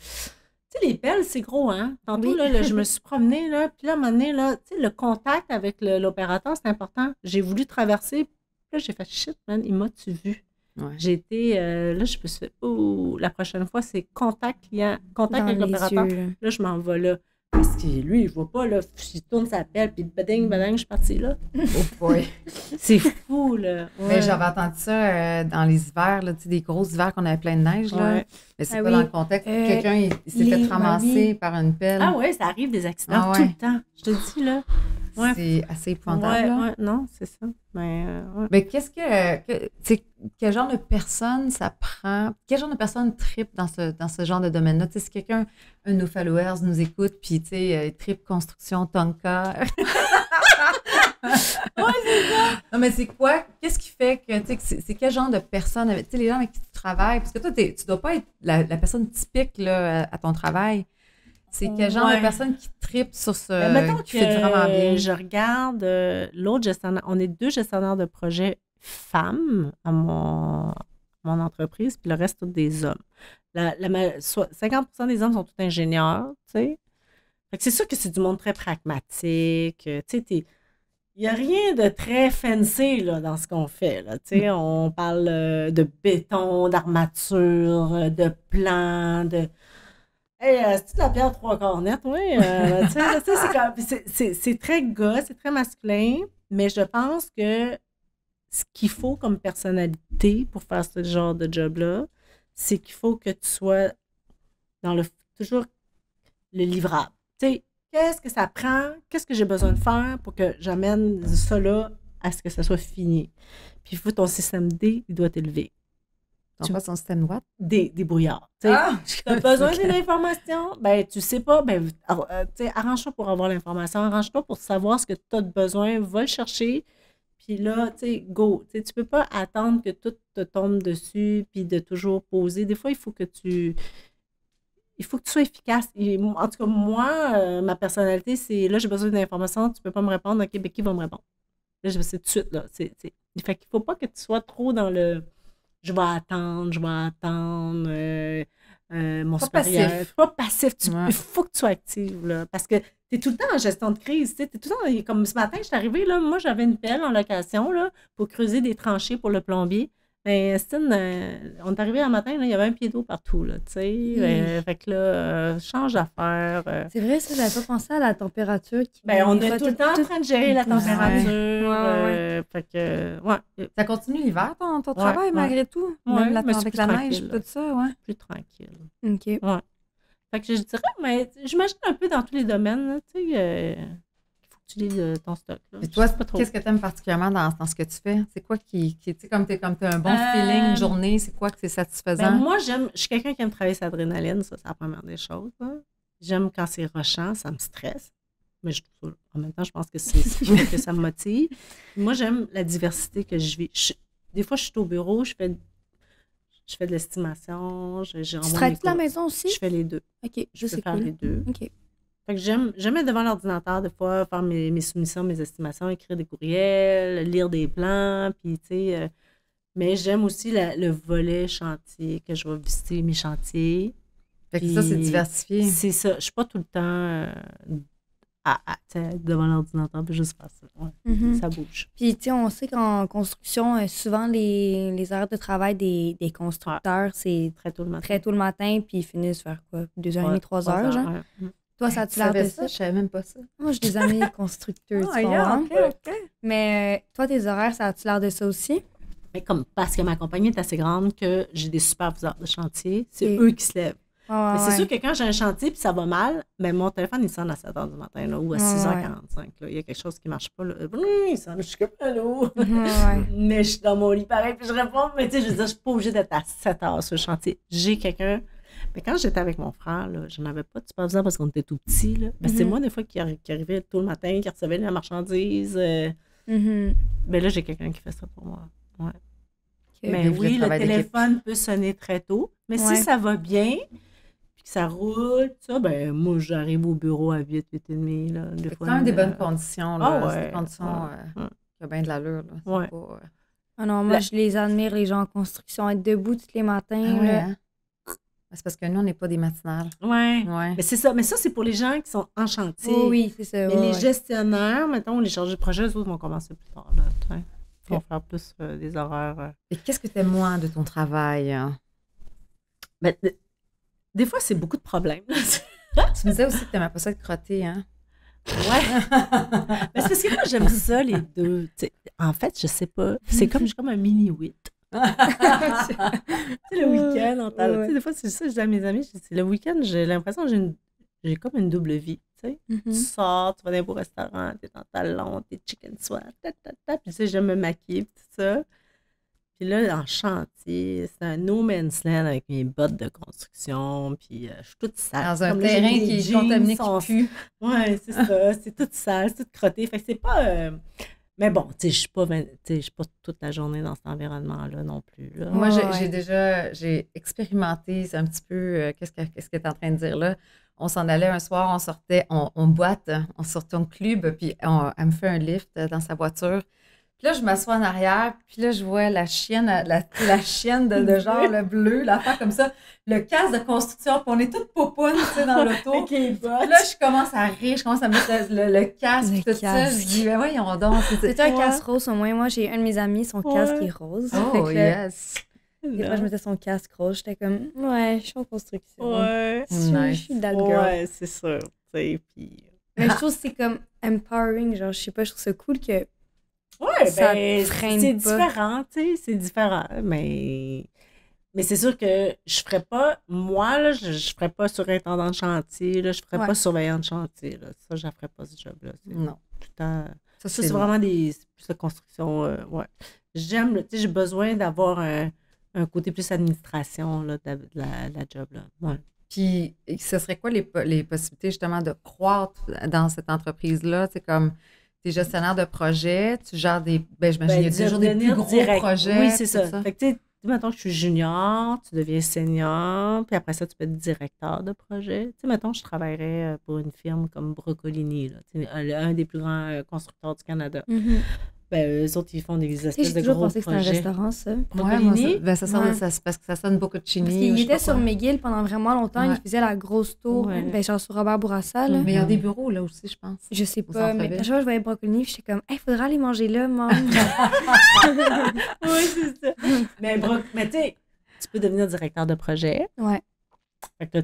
les pelles, c'est gros, hein? Tantôt, là, je me suis promenée, là, puis là, à un moment donné, là, tu sais, le contact avec l'opérateur, c'est important. J'ai voulu traverser, puis là, j'ai fait shit, man, il m'a-tu vu? Ouais. J'ai été, là, je me suis fait, la prochaine fois, c'est contact client, contact avec l'opérateur. Là, je m'en vais là. Parce que lui, il voit pas, là, il tourne sa pelle, puis bading, je suis partie là. Oh boy! C'est fou, là. Ouais. Mais j'avais entendu ça dans les hivers, là, tu sais, des gros hivers qu'on avait plein de neige, là. Ouais. Mais c'est pas dans le contexte. Quelqu'un, il s'est fait ramasser par une pelle. Ah ouais, ça arrive des accidents tout le temps. Je te dis, là. Ouais. C'est assez épouvantable. Ouais, non, c'est ça. Mais qu'est-ce quel genre de personne ça prend? Quel genre de personne tripe dans ce genre de domaine-là? Tu sais, si quelqu'un, un de nos followers nous écoute, puis tu sais, tripe construction, Tonka. Ouais, c'est ça. Non, mais c'est quoi? Qu'est-ce qui fait que, tu sais, c'est quel genre de personne, tu sais, les gens avec qui tu travailles? Parce que toi, tu dois pas être la personne typique, là, à ton travail. C'est quel genre de personne qui tripe sur ce qui fait vraiment bien? Je regarde l'autre gestionnaire. On est 2 gestionnaires de projet femmes à mon entreprise, puis le reste, tous des hommes. 50% des hommes sont tous ingénieurs, tu sais. Fait que c'est sûr que c'est du monde très pragmatique. Tu sais, il n'y a rien de très fancy là, dans ce qu'on fait. Là, tu sais, on parle de béton, d'armature, de plans, de... Hey, c'est-tu de la pierre 3/4 nette? Oui. C'est très gars, c'est très masculin, mais je pense que ce qu'il faut comme personnalité pour faire ce genre de job-là, c'est qu'il faut que tu sois dans toujours le livrable. Tu sais, qu'est-ce que ça prend? Qu'est-ce que j'ai besoin de faire pour que j'amène ça là à ce que ça soit fini? Puis il faut ton système D, il doit être élevé. Tu vois son système what? Des brouillards. Tu as besoin d'une information, ben tu sais pas, ben arrange-toi pour avoir l'information, arrange-toi pour savoir ce que tu as besoin, va le chercher, puis là, tu sais, go. Tu peux pas attendre que tout te tombe dessus, puis de toujours poser. Des fois, il faut que tu sois efficace. Et, en tout cas, moi, ma personnalité, c'est là, j'ai besoin d'informations, tu peux pas me répondre, OK, ben qui va me répondre? Là, je vais c'est tout de suite, là. Fait qu'il faut pas que tu sois trop dans le... Je vais attendre mon supérieur. Pas passif. Il faut que tu sois active, là, parce que tu es tout le temps en gestion de crise. Tu es tout le temps, comme ce matin, je suis arrivée, là, moi, j'avais une pelle en location là, pour creuser des tranchées pour le plombier. Mais on est arrivé un matin, là, il y avait un pied d'eau partout, là, tu sais. Fait que là, change d'affaire. C'est vrai, ça, j'avais pas pensé à la température. On est tout le temps en train de gérer la température. Fait que, Ça continue l'hiver, ton travail, malgré tout? Même avec la neige, tout ça, Plus tranquille. OK. Ouais. Fait que je dirais, mais j'imagine un peu dans tous les domaines, là, tu sais, tu lis ton stock. Là. Et toi, qu'est-ce que tu aimes particulièrement dans ce que tu fais? C'est quoi qui tu sais, comme tu as un bon feeling une journée, c'est quoi que c'est satisfaisant? Ben moi, je suis quelqu'un qui aime travailler sur l'adrénaline, ça, c'est la première des choses. Là. J'aime quand c'est rushant, ça me stresse. Mais en même temps, je pense que c'est ce qui fait que ça me motive. Moi, j'aime la diversité que je vis. Des fois, je suis au bureau, je Je fais de l'estimation, j'ai Tu renvoie travailles mes de la cours. maison aussi? Je fais les deux. OK, Je ça, peux c'est faire cool. les deux. OK. Fait que j'aime être devant l'ordinateur, des fois, faire mes soumissions, mes estimations, écrire des courriels, lire des plans, puis tu sais. Mais j'aime aussi le volet chantier, que je vais visiter mes chantiers. Fait que ça, c'est Puis diversifié. C'est ça. Je suis pas tout le temps tu sais, devant l'ordinateur, puis juste faire ça. Ouais. Mhm. Ça bouge. Puis, tu sais, on sait qu'en construction, souvent, les heures de travail des constructeurs, c'est Très tôt le matin. très tôt le matin, puis ils finissent vers quoi? 2h30, 3h, genre? Ouais. Toi, ça Tu a-tu l'air savais de ça? ça? Je savais même pas ça. Moi, j'ai des amis constructeurs, tu comprends? OK. Mais toi, tes horaires, ça a-tu l'air de ça aussi? Mais comme parce que ma compagnie est assez grande que j'ai des superviseurs de chantier, c'est Ok. eux qui se lèvent. Ouais, Mais c'est ouais. sûr que quand j'ai un chantier puis ça va mal, ben mon téléphone il sonne à 7 h du matin là, ou à Ouais, 6h45. Là. Il y a quelque chose qui marche pas. Là. Il sonne, je suis comme allô. Ouais, ouais. Mais je suis dans mon lit pareil puis je réponds. Mais tu sais, je veux dire, je suis pas obligée d'être à 7 h sur le chantier. J'ai quelqu'un. Mais quand j'étais avec mon frère, là, je n'avais pas de superviseur parce qu'on était tout petits. Là. Ben, c'est Mhm. moi des fois qui arrivais tôt le matin, qui recevait la marchandise. Mhm. Ben là, j'ai quelqu'un qui fait ça pour moi. Ouais. Ok. Mais Des vrais oui, le travail d'équipe. téléphone peut sonner très tôt. Mais Ouais. si ça va bien, puis que ça roule, tout ça, ben moi, j'arrive au bureau à 8, 8h30. Là, C'est quand même des bonnes conditions. Là. Ah ouais, C'est des conditions ouais. qui ont bien de l'allure. Là. C'est Ouais. pas, Ah non, moi, La- je les admire, les gens en construction, être debout tous les matins. Ah ouais, là. hein? C'est parce que nous, on n'est pas des matinales. Ouais. Ouais. Mais c'est ça. Mais ça, c'est pour les gens qui sont en chantier. Oh, oui, c'est ça. Mais ouais, les ouais. gestionnaires, mettons, les chargés de projet, eux autres vont commencer plus tard. Là, tu sais. Ils vont faire plus des horaires. Et qu'est-ce que tu aimes moins de ton travail? Hein? Mais des fois, c'est beaucoup de problèmes. là. Tu me disais aussi que tu n'aimais pas ça être crotté, hein? Ouais. Mais c'est parce que moi, j'aime ça, les deux. Tu sais, en fait, je sais pas. C'est comme, j'ai comme un mini 8. Tu sais, le week-end, Ouais. tu sais, des fois, c'est ça, je dis à mes amis, je dis, le week-end, j'ai l'impression que j'ai comme une double vie. Tu sais. Mhm. Tu sors, tu vas dans un beau restaurant, t'es en talon, t'es chicken swat, puis tu sais, j'aime me maquiller, puis tout ça. Puis là, en chantier, c'est un no man's land avec mes bottes de construction, puis je suis toute sale. Dans un Comme là, j'ai terrain des qui est jeans, contaminé, sont- qui pue. Ouais, c'est ça. C'est toute sale, c'est toute crottée. Fait que c'est pas. Mais bon, tu sais, je suis pas toute la journée dans cet environnement-là non plus. Là. Moi, Ouais. j'ai expérimenté, c'est un petit peu, qu'est-ce que tu es en train de dire là? On s'en allait un soir, on sortait, on boite, on sortait en club, puis elle me fait un lift dans sa voiture. Puis là, je m'assois en arrière, puis là, je vois la chienne, la chienne de genre le bleu, l'affaire comme ça, le casque de construction, puis on est toutes popounes, tu sais, dans l'auto. Avec les bottes. Puis là, je commence à rire, je commence à mettre le casque, Le puis tout ça. casque. Je dis, ben voyons donc. C'est un Ouais. casque rose au moins. Moi, j'ai un de mes amis, son casque Ouais. est rose. Oh, Fait que là, yes. des fois, je mettais son casque rose. J'étais comme, ouais, je suis en construction. Ouais. Je Nice. suis that girl. Ouais, c'est sûr. Tu sais, puis. Mais je trouve que c'est comme empowering. Genre, je sais pas, je trouve ça cool que. Ouais, Ça ben, traîne c'est pas. différent, tu sais, c'est différent. Mais c'est sûr que je ferais pas, moi, là, je ferais pas surintendant de chantier, là, je ferais Ouais. pas surveillant de chantier, là. Ça, je ne ferais pas ce job-là. C'est Non. tout le temps. Ça, Ça, c'est vraiment c'est plus de construction, ouais. J'aime, tu sais, j'ai besoin d'avoir un côté plus administration, là, de la job, là. Ouais. Puis, ce serait quoi les possibilités justement de croître dans cette entreprise-là? C'est comme, tu es gestionnaire de projet, tu gères des. Ben, j'imagine qu'il y a toujours des plus devenir gros direct. projets. Oui, c'est tout ça. Fait que, tu sais, mettons que je suis junior, tu deviens senior, puis après ça, tu peux être directeur de projet. Tu sais, mettons, je travaillerais pour une firme comme Brocolini, là, tu sais, un des plus grands constructeurs du Canada. Mhm. Ben, eux autres, ils font des Tu sais, espèces j'ai de toujours gros pensé que c'était un projets. restaurant, ça. Ouais, moi, Brocolini? ça sonne, Ouais. c'est parce que ça sonne beaucoup de chimie. Parce ou qu'il je sais était pas sur quoi. McGill pendant vraiment longtemps. Ouais. Il faisait la grosse tour, Ouais. ben, genre sur Robert Bourassa, là. Mais il y a des bureaux là aussi, je pense. Je sais Au pas, mais centre-ville. à chaque fois que je voyais Brocoli, j'étais comme, hey, faudra aller manger là, maman. Oui, c'est ça. Mais tu sais, tu peux devenir directeur de projet. Ouais. Fait que là,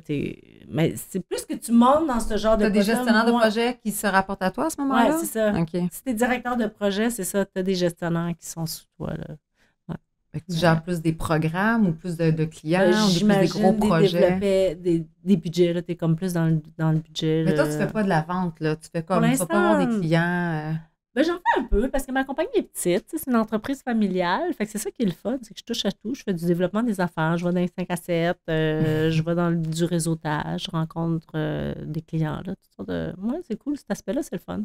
mais c'est plus que tu montes dans ce genre Tu de as des projet, gestionnaires de moi- projet qui se rapportent à toi à ce moment-là? Ouais, c'est ça. OK. Si tu es directeur de projet, c'est ça, tu as des gestionnaires qui sont sous toi. Là. Fait que tu gères plus des programmes ou plus de clients ou plus des J'imagine gros projets? des budgets, tu es comme plus dans le budget. Mais toi, là. tu fais pas de la vente, là. Tu fais comme, Pour tu vas pas avoir des l'instant. clients. Ben, j'en fais un peu parce que ma compagnie est petite, tu sais, c'est une entreprise familiale. Fait que c'est ça qui est le fun, c'est que je touche à tout. Je fais du développement des affaires, je vais dans les 5 à 7, je vais dans du réseautage, je rencontre des clients. Là, toutes sortes de... Ouais, c'est cool, cet aspect-là, c'est le fun.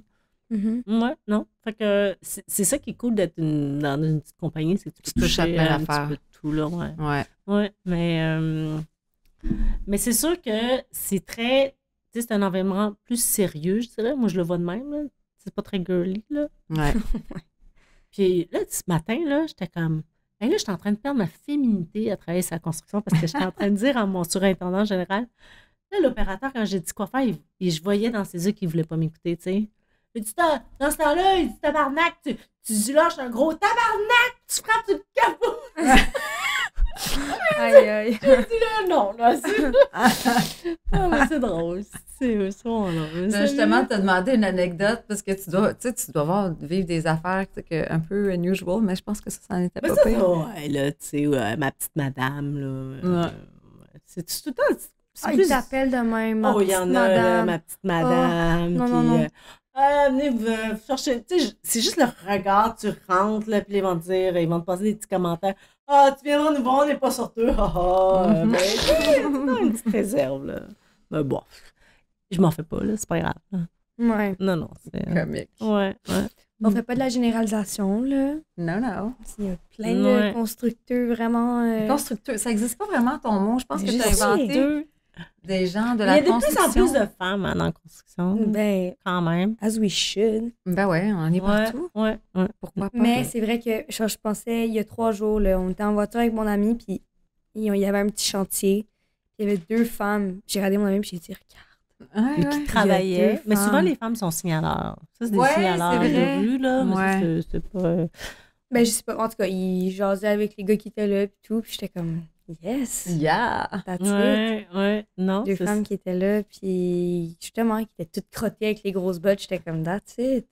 Mhm. Ouais, non. Fait que c'est ça qui est cool d'être dans une petite compagnie, c'est que tu peux touches à toucher plein un petit d'affaires. peu de tout, là, ouais. Ouais. Ouais, mais c'est sûr que c'est très, tu sais, c'est un environnement plus sérieux, je dirais. Moi, je le vois de même, là. C'est pas très girly, là. Ouais. Puis là, ce matin, là, j'étais comme, hey, là, j'étais en train de perdre ma féminité à travailler sur la construction parce que j'étais en train de dire à mon surintendant général, là, l'opérateur, quand j'ai dit quoi faire, je voyais dans ses yeux qu'il voulait pas m'écouter, tu sais. Il dit, dans ce temps-là, il dit, tabarnak, tu lâches un gros tabarnak, tu frappes sur le capot. Aïe, aïe. Là, non, là, c'est drôle. C'est ça, Justement, te demander une anecdote parce que tu dois vivre des affaires un peu unusual, mais je pense que ça n'en était Mais pas ça, pire. ouais, là, tu sais, ma petite madame, là. C'est tout le temps. Il t'appelle de même, ma Oh, il y petite en a, là, madame. ma petite madame. non, puis, non, non. Venez vous chercher. Tu sais, c'est juste le regard, tu rentres, là, puis ils vont te passer des petits commentaires. Ah, tu viendras nous voir, on n'est pas sorteux. Ben, c'est une petite réserve, là. Mais bon, je m'en fais pas, là, c'est pas grave. Là. Ouais. Non, c'est. Comique. Ouais. On fait pas de la généralisation, là. Non. Il y a plein de constructeurs vraiment. Constructeur, ça n'existe pas vraiment ton mot. Je pense que tu as Je sais. inventé des gens de Il y la a de plus en construction. plus de femmes dans la construction. Ben, Quand même. as we should. Ben ouais, on est partout. Ouais. Pourquoi pas? Mais c'est vrai que je pensais, il y a 3 jours, là, on était en voiture avec mon ami, puis il y avait un petit chantier. Il y avait 2 femmes. J'ai regardé mon ami, puis j'ai dit, regarde. Ouais, Qui travaillaient. Mais souvent, femmes. les femmes sont signaleurs. Ça, c'est des Ouais, signaleurs c'est vrai. de rue, là. Mais ça, Ouais. c'est pas. Ben, je sais pas. En tout cas, il jasait avec les gars qui étaient là, puis tout. Puis j'étais comme, yes, Yeah! that's it. Ouais. Non. 2 c'est femmes qui étaient là, puis justement, qui étaient toutes crottées avec les grosses bottes. J'étais comme, that's it.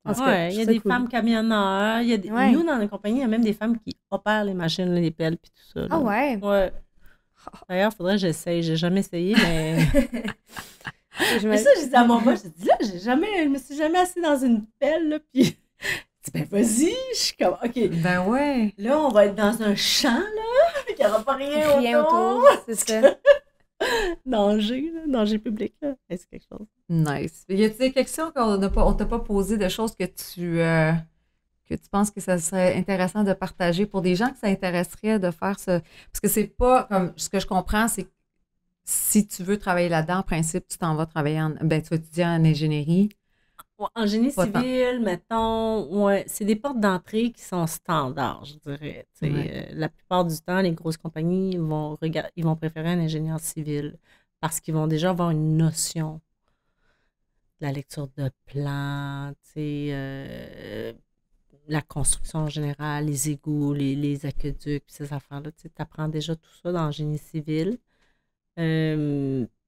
En tout cas, Ouais, il y a des femmes camionneurs. Ouais. Nous, dans la compagnie, il y a même des femmes qui opèrent les machines, les pelles, puis tout ça. Là. Ah ouais? Ouais. D'ailleurs, il faudrait que j'essaye. J'ai jamais essayé, mais. Je me- Mais ça, j'ai dit à mon boss, j'ai dit là, je me suis jamais assise dans une pelle, là, puis. Je dis, ben vas-y, je suis comme, OK. Ben ouais. Là, on va être dans un champ, là, il n'y aura pas rien autour, c'est ça. Danger public, là. Est-ce quelque chose? Nice. Y a-t-il des questions on t'a pas posé, de choses que tu penses que ça serait intéressant de partager pour des gens que ça intéresserait de faire ça? Parce que c'est pas, comme ce que je comprends, c'est que si tu veux travailler là-dedans, en principe, tu t'en vas travailler tu vas étudier en ingénierie. Ouais, en génie Pas tant. civil, mettons, ouais, c'est des portes d'entrée qui sont standards, je dirais. Tu sais, Ouais. la plupart du temps, les grosses compagnies ils vont préférer un ingénieur civil parce qu'ils vont déjà avoir une notion de la lecture de plans, tu sais, la construction en général, les égouts, les aqueducs, puis ces affaires-là. Tu apprends déjà tout ça dans le génie civil.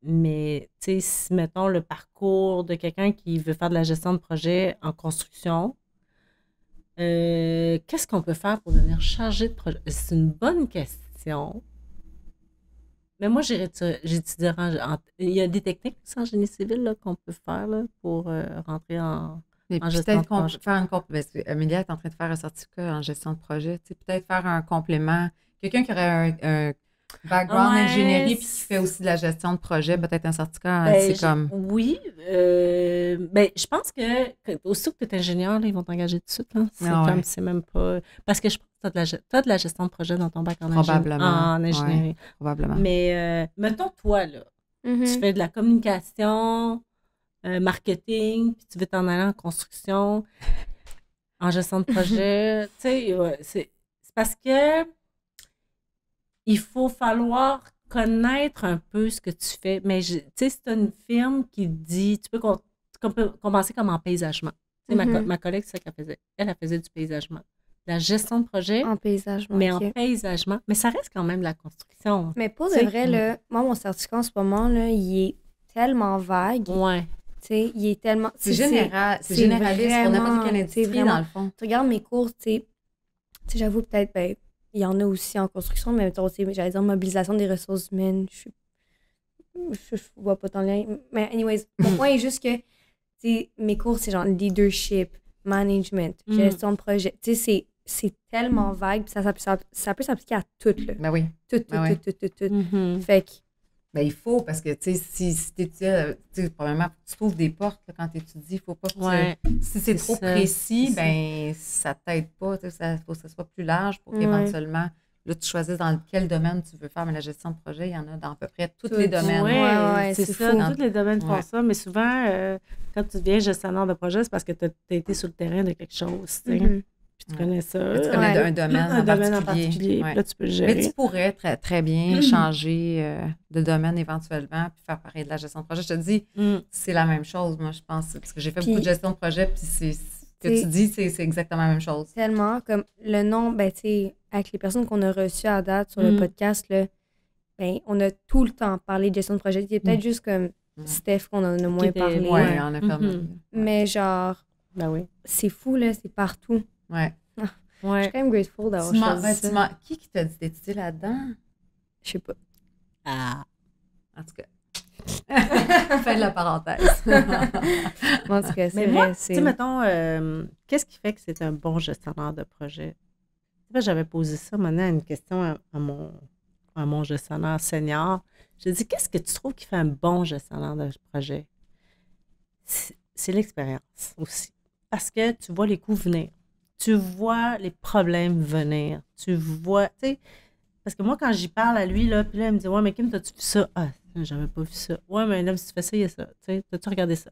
Mais, tu sais, si, mettons, le parcours de quelqu'un qui veut faire de la gestion de projet en construction, qu'est-ce qu'on peut faire pour devenir chargé de projet? C'est une bonne question. Mais moi, j'étudierai il y a des techniques aussi en génie civil là, qu'on peut faire là, pour rentrer en Mais gestion peut-être de projet. faire Amélia est en train de faire un certificat en gestion de projet. Tu sais, peut-être faire un complément. Quelqu'un qui aurait un background Ouais, ingénierie puis qui fait aussi de la gestion de projet, peut-être un certificat, Ben, c'est comme... Oui. Ben, je pense que aussitôt que tu es ingénieur, là, ils vont t'engager tout de suite. Là. C'est Ah ouais. comme, c'est même pas... Parce que je pense que tu as de la gestion de projet dans ton bac en Probablement, en ingénierie. Probablement. Mais mettons, toi, là, Mhm. tu fais de la communication, marketing, puis tu veux t'en aller en construction, en gestion de projet. Tu sais, ouais, c'est parce que il faut falloir connaître un peu ce que tu fais. Mais tu sais, c'est une firme qui dit, tu peux commencer comme en paysagement. Tu sais, Mhm. ma collègue, c'est ça qu'elle faisait. Elle faisait du paysagement. La gestion de projet, En paysage. mais ok. en paysagement. Mais ça reste quand même de la construction. Mais pour Tu de sais, vrai, là, moi, mon certificat en ce moment, là, il est tellement vague. Ouais. Tu sais, il est tellement. C'est généraliste pour n'importe quelle industrie, vraiment- dans le fond. Tu regardes mes cours, tu sais, j'avoue, peut-être, ben, il y en a aussi en construction, mais mettons, tu sais, j'allais dire mobilisation des ressources humaines. Je vois pas tant le lien. Mais, anyways, mon point est juste que, tu sais, mes cours, c'est genre leadership, management, gestion de projet. Tu sais, c'est tellement vague, puis ça peut s'appliquer à tout, là. Ben oui. Tout. Ah ouais. Tout. Mhm. Fait que, Ben, il faut, parce que, tu sais, si tu étudies, probablement, tu trouves des portes là, quand tu étudies. Il ne faut pas que si c'est trop précis, ben ça ne t'aide pas. Il faut que ça soit plus large pour qu'éventuellement, là, tu choisisses dans quel domaine tu veux faire. Mais la gestion de projet, il y en a dans à peu près tous les domaines. Oui, c'est ça. Tous les domaines font ça. Mais souvent, quand tu deviens gestionnaire de projet, c'est parce que tu as été sur le terrain de quelque chose. Tu sais. Puis tu connais ça. Tu connais un domaine en particulier. Là, tu peux le gérer. Mais tu pourrais très, très bien changer de domaine éventuellement puis faire pareil de la gestion de projet. Je te dis, c'est la même chose, moi, je pense. Parce que j'ai fait beaucoup de gestion de projet, puis ce que tu dis, c'est exactement la même chose. Tellement. Comme le nom, ben, tu sais, avec les personnes qu'on a reçues à date sur le podcast, là, ben, on a tout le temps parlé de gestion de projet. Il y a peut-être juste comme Steph qu'on en a moins parlé. Oui, on a parlé. Mais genre, c'est fou, là, c'est partout. Ouais. Je suis quand même grateful d'avoir choisi ça. Qui t'a dit d'étudier là-dedans? Je sais pas. En tout cas. Fin de la parenthèse. En tout cas, c'est vrai. Tu sais, mettons, qu'est-ce qui fait que c'est un bon gestionnaire de projet? J'avais posé ça maintenant une question à mon gestionnaire senior. J'ai dit, qu'est-ce que tu trouves qui fait un bon gestionnaire de projet? C'est l'expérience aussi. Parce que tu vois les coûts venir. Tu vois les problèmes venir. Tu vois, tu sais, parce que moi, quand j'y parle à lui, là, puis là, il me dit, ouais, mais Kim, t'as-tu vu ça? Ah, j'avais pas vu ça. Ouais, mais là, si tu fais ça, il y a ça. Tu sais, t'as-tu regardé ça?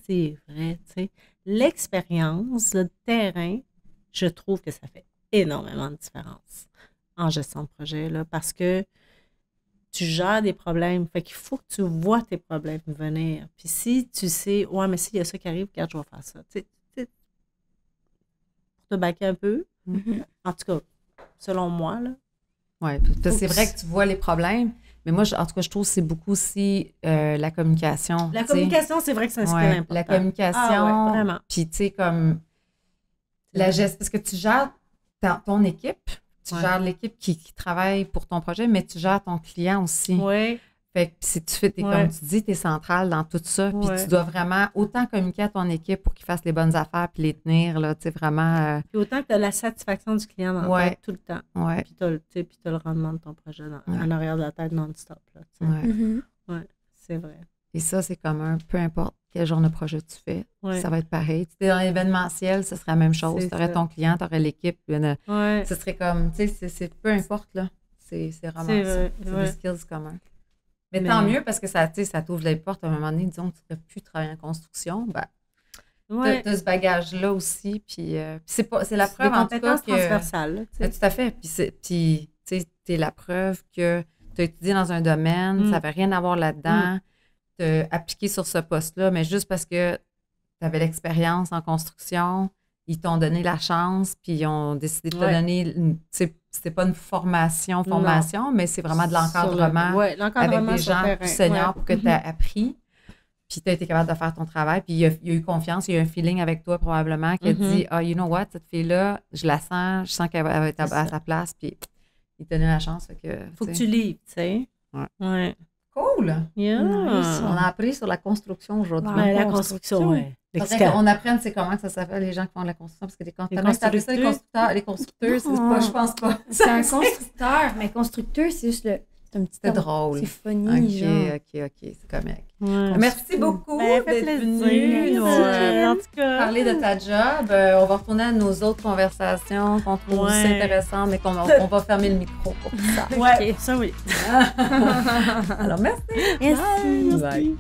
C'est vrai, tu sais. L'expérience, le terrain, je trouve que ça fait énormément de différence en gestion de projet, là, parce que tu gères des problèmes. Fait qu'il faut que tu vois tes problèmes venir. Puis si tu sais, ouais, mais s'il y a ça qui arrive, regarde, je vais faire ça. Tu sais, te baquer un peu. En tout cas, selon moi, là. Oui, c'est vrai que tu vois les problèmes, mais moi, en tout cas, je trouve que c'est beaucoup aussi la communication. La communication, c'est vrai que c'est un skill important. La communication, vraiment. Puis, tu sais, comme la gestion, parce que tu gères ton équipe, tu gères l'équipe qui travaille pour ton projet, mais tu gères ton client aussi. Oui. Fait que si tu fais, comme tu dis, tu es central dans tout ça, puis tu dois vraiment autant communiquer à ton équipe pour qu'ils fassent les bonnes affaires puis les tenir, là, tu sais, vraiment. Puis autant que tu as la satisfaction du client dans la tête tout le temps. Ouais. Puis tu as le rendement de ton projet en arrière de la tête non-stop, là, tu sais. C'est vrai. Et ça, c'est commun, peu importe quel genre de projet tu fais, ça va être pareil. Si tu es dans l'événementiel, ce serait la même chose. Tu aurais ton client, tu aurais l'équipe, ce serait comme, tu sais, c'est peu importe, là. C'est vraiment ça. C'est des skills communs. Mais tant mieux parce que ça t'ouvre les portes à un moment donné, disons que tu ne pourrais plus travailler en construction. Ben, tu as ce bagage-là aussi. Puis c'est la preuve en tout cas que. Transversales. Tout à fait. Puis tu es la preuve que tu as étudié dans un domaine, ça n'avait rien à voir là-dedans. Tu as appliqué sur ce poste-là, mais juste parce que tu avais l'expérience en construction, ils t'ont donné la chance, puis ils ont décidé de te donner. C'était pas une formation, mais c'est vraiment de l'encadrement avec des gens plus seniors pour que tu aies appris. Puis tu as été capable de faire ton travail. Puis il y a eu confiance, il y a eu un feeling avec toi probablement qui a dit « Ah, you know what, cette fille-là, je la sens, je sens qu'elle va être à sa place. » Puis il te donne la chance. Faut que tu livres, tu sais. Ouais. Cool! Yeah. Nice. On a appris sur la construction aujourd'hui. La construction, oui. On apprenne, c'est comment que ça s'appelle, les gens qui font de la construction, parce que les constructeurs, les constructeurs, c'est pas, je pense pas. C'est un constructeur, mais constructeur, c'est juste c'est un petit c'est drôle. C'est funny, genre. OK, c'est comique. Merci beaucoup d'être venu en tout cas, parler de ta job. On va retourner à nos autres conversations qu'on trouve aussi intéressantes, mais qu'on va fermer le micro pour ça. Oui, ça oui. Alors, merci. Merci. Bye.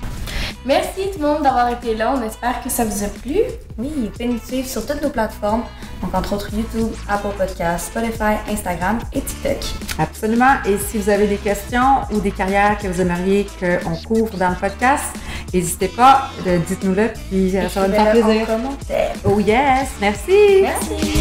Merci tout le monde d'avoir été là. On espère que ça vous a plu. Oui, vous pouvez nous suivre sur toutes nos plateformes. Donc, entre autres, YouTube, Apple Podcasts, Spotify, Instagram et TikTok. Absolument. Et si vous avez des questions ou des carrières que vous aimeriez qu'on couvre dans le podcast, n'hésitez pas, dites-nous-le, puis ça va nous faire plaisir. En commentaire. Oh yes! Merci! Merci!